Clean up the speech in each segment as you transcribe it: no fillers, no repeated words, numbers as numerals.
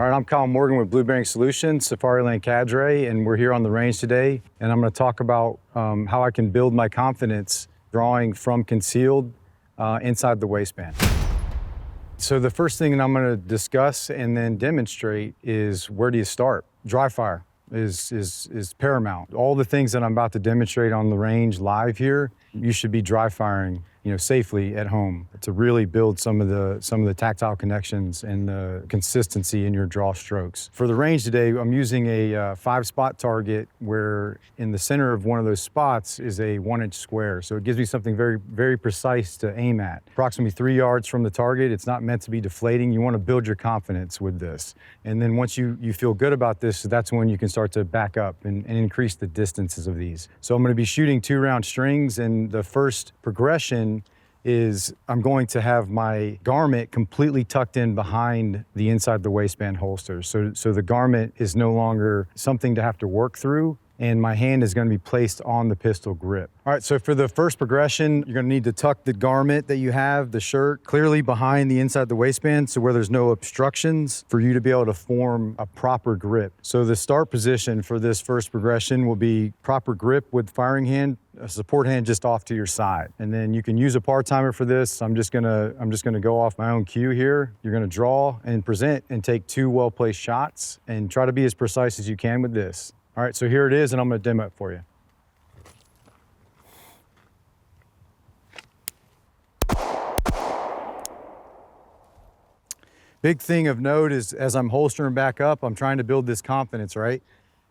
All right, I'm Kyle Morgan with Blue Bearing Solutions, Safariland Cadre, and we're here on the range today. And I'm going to talk about how I can build my confidence drawing from concealed inside the waistband. So the first thing that I'm going to discuss and then demonstrate is where do you start? Dry fire is paramount. All the things that I'm about to demonstrate on the range live here, you should be dry firing, safely at home to really build some of the tactile connections and the consistency in your draw strokes. For the range today, I'm using a 5-spot target where in the center of one of those spots is a 1-inch square. So it gives me something very, very precise to aim at. Approximately 3 yards from the target. It's not meant to be deflating. You want to build your confidence with this. And then once you feel good about this, that's when you can start to back up and increase the distances of these. So I'm going to be shooting 2-round strings, and the first progression is I'm going to have my garment completely tucked in behind the inside the waistband holster. So the garment is no longer something to have to work through, and my hand is going to be placed on the pistol grip. All right, so for the first progression, you're going to need to tuck the garment that you have, the shirt, clearly behind the inside the waistband, so where there's no obstructions for you to be able to form a proper grip. So the start position for this first progression will be proper grip with firing hand, a support hand just off to your side. And then you can use a par timer for this. I'm just gonna go off my own cue here. You're gonna draw and present and take 2 well-placed shots and try to be as precise as you can with this. All right, so here it is, and I'm gonna demo it for you. Big thing of note is as I'm holstering back up, I'm trying to build this confidence, right?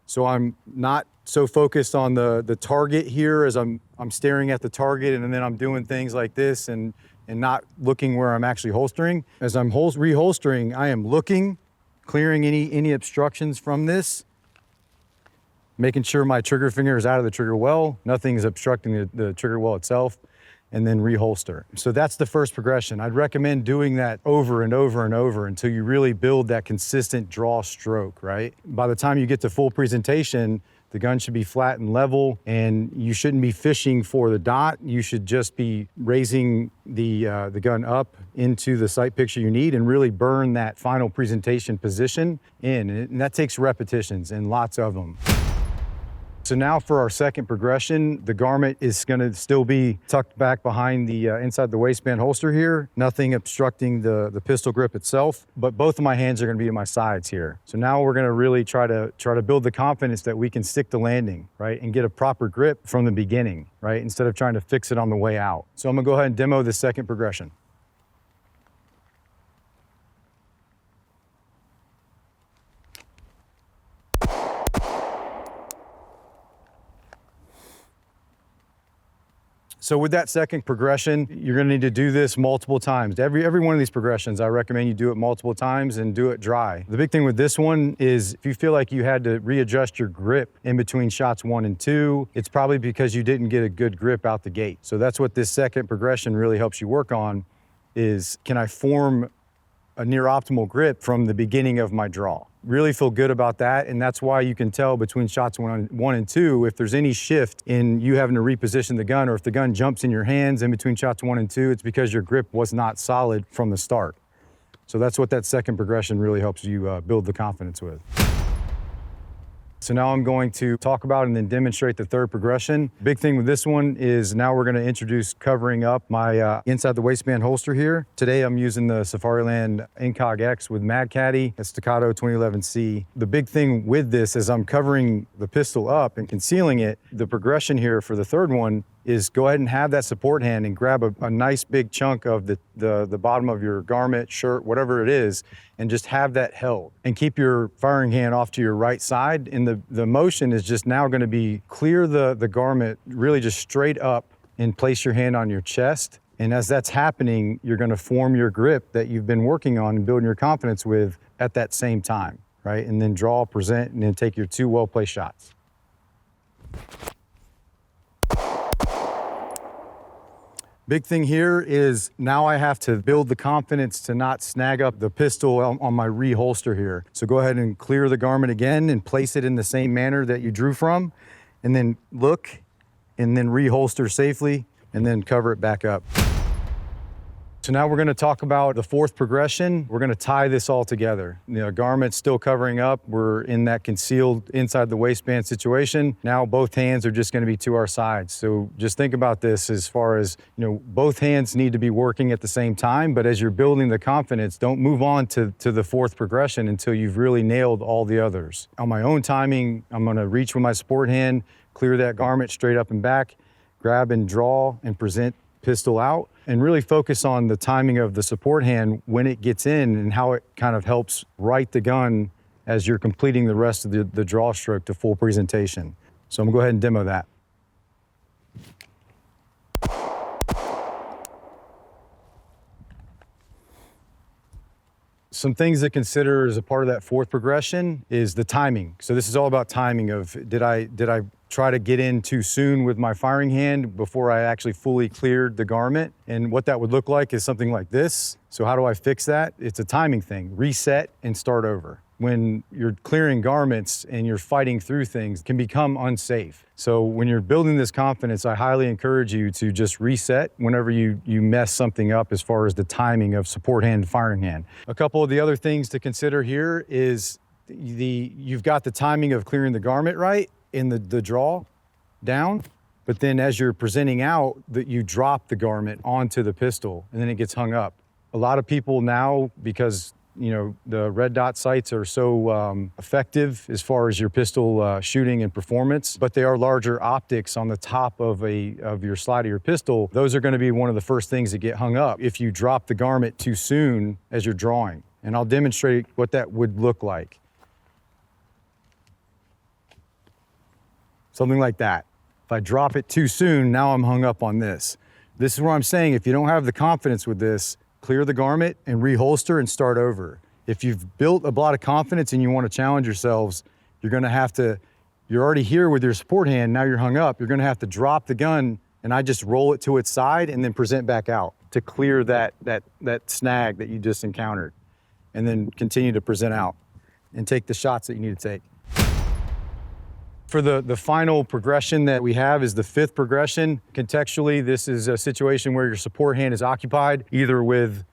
So I'm not so focused on the target here as I'm staring at the target, and then I'm doing things like this and not looking where I'm actually holstering. As I'm reholstering, I am looking, clearing any obstructions from this, making sure my trigger finger is out of the trigger well, nothing is obstructing the trigger well itself, and then reholster. So that's the first progression. I'd recommend doing that over and over and over until you really build that consistent draw stroke, right? By the time you get to full presentation, the gun should be flat and level, and you shouldn't be fishing for the dot. You should just be raising the gun up into the sight picture you need and really burn that final presentation position in. And that takes repetitions and lots of them. So now for our second progression, the garment is going to still be tucked back behind the inside the waistband holster here, nothing obstructing the pistol grip itself, but both of my hands are going to be at my sides here. So now we're going to really try to build the confidence that we can stick the landing, right, and get a proper grip from the beginning, right, instead of trying to fix it on the way out. So I'm going to go ahead and demo the second progression. So with that second progression, you're gonna need to do this multiple times. Every one of these progressions, I recommend you do it multiple times and do it dry. The big thing with this one is if you feel like you had to readjust your grip in between shots 1 and 2, it's probably because you didn't get a good grip out the gate. So that's what this second progression really helps you work on is, can I form a near optimal grip from the beginning of my draw? Really feel good about that, and that's why you can tell between shots 1 and 2 if there's any shift in you having to reposition the gun, or if the gun jumps in your hands in between shots 1 and 2, it's because your grip was not solid from the start. So that's what that second progression really helps you build the confidence with. So now I'm going to talk about and then demonstrate the third progression. Big thing with this one is now we're going to introduce covering up my inside the waistband holster here. Today I'm using the Safariland Incog X with Mad Caddy, a Staccato 2011C. The big thing with this is I'm covering the pistol up and concealing it. The progression here for the third one is go ahead and have that support hand and grab a nice big chunk of the bottom of your garment, shirt, whatever it is, and just have that held. And keep your firing hand off to your right side. And the motion is just now gonna be clear the garment really just straight up and place your hand on your chest. And as that's happening, you're gonna form your grip that you've been working on and building your confidence with at that same time, right? And then draw, present, and then take your 2 well-placed shots. Big thing here is now I have to build the confidence to not snag up the pistol on my reholster here. So go ahead and clear the garment again and place it in the same manner that you drew from, and then look, and then reholster safely, and then cover it back up. So now we're going to talk about the fourth progression. We're going to tie this all together. Garment's still covering up. We're in that concealed inside the waistband situation. Now both hands are just going to be to our sides. So just think about this as far as, both hands need to be working at the same time, but as you're building the confidence, don't move on to the fourth progression until you've really nailed all the others. On my own timing, I'm going to reach with my support hand, clear that garment straight up and back, grab and draw and present pistol out, and really focus on the timing of the support hand when it gets in and how it kind of helps right the gun as you're completing the rest of the draw stroke to full presentation. So I'm gonna go ahead and demo that. Some things to consider as a part of that fourth progression is the timing. So this is all about timing of, did I try to get in too soon with my firing hand before I actually fully cleared the garment? And what that would look like is something like this. So how do I fix that? It's a timing thing. Reset and start over. When you're clearing garments and you're fighting through things, it can become unsafe. So when you're building this confidence, I highly encourage you to just reset whenever you mess something up as far as the timing of support hand and firing hand. A couple of the other things to consider here is you've got the timing of clearing the garment right in the draw down, but then as you're presenting out, that you drop the garment onto the pistol and then it gets hung up. A lot of people now, because the red dot sights are so effective as far as your pistol shooting and performance, but they are larger optics on the top of your slide of your pistol. Those are going to be one of the first things that get hung up if you drop the garment too soon as you're drawing. And I'll demonstrate what that would look like. Something like that. If I drop it too soon, now I'm hung up on this. This is where I'm saying, if you don't have the confidence with this, clear the garment and reholster and start over. If you've built a lot of confidence and you want to challenge yourselves, you're already here with your support hand, now you're hung up, you're gonna have to drop the gun and I just roll it to its side and then present back out to clear that snag that you just encountered. And then continue to present out and take the shots that you need to take. For the final progression that we have is the fifth progression. Contextually, this is a situation where your support hand is occupied, either with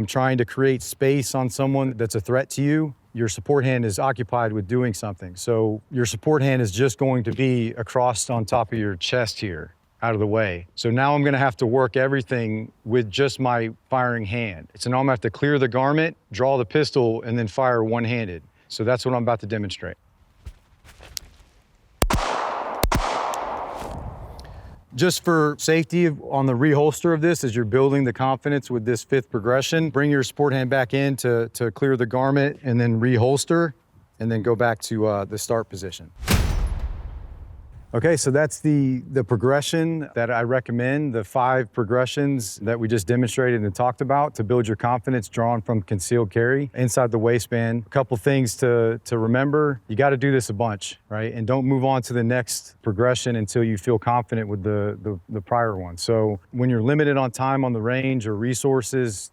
trying to create space on someone that's a threat to you. Your support hand is occupied with doing something. So your support hand is just going to be across on top of your chest here, out of the way. So now I'm gonna have to work everything with just my firing hand. So now I'm gonna have to clear the garment, draw the pistol, and then fire one-handed. So that's what I'm about to demonstrate. Just for safety on the reholster of this, as you're building the confidence with this fifth progression, bring your support hand back in to clear the garment and then reholster, and then go back to the start position. Okay, so that's the progression that I recommend, the 5 progressions that we just demonstrated and talked about to build your confidence drawn from concealed carry inside the waistband. A couple things to remember, you gotta do this a bunch, right? And don't move on to the next progression until you feel confident with the prior one. So when you're limited on time on the range or resources,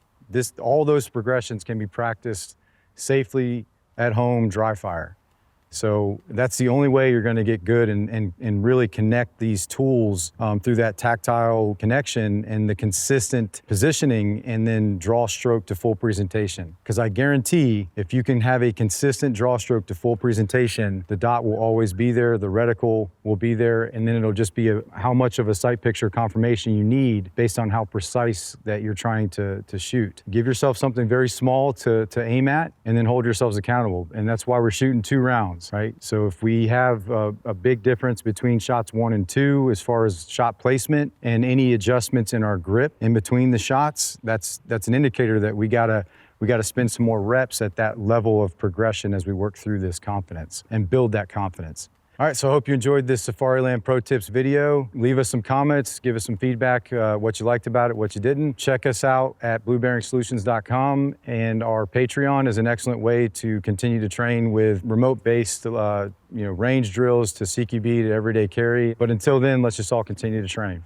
all those progressions can be practiced safely at home, dry fire. So that's the only way you're going to get good and really connect these tools through that tactile connection and the consistent positioning and then draw stroke to full presentation. Because I guarantee if you can have a consistent draw stroke to full presentation, the dot will always be there, the reticle will be there, and then it'll just be how much of a sight picture confirmation you need based on how precise that you're trying to shoot. Give yourself something very small to aim at and then hold yourselves accountable. And that's why we're shooting 2 rounds. Right? So if we have a big difference between shots 1 and 2 as far as shot placement and any adjustments in our grip in between the shots, that's an indicator that we gotta spend some more reps at that level of progression as we work through this confidence and build that confidence. All right, so I hope you enjoyed this Safariland Pro Tips video. Leave us some comments, give us some feedback, what you liked about it, what you didn't. Check us out at bluebearingsolutions.com, and our Patreon is an excellent way to continue to train with remote-based range drills to CQB to everyday carry. But until then, let's just all continue to train.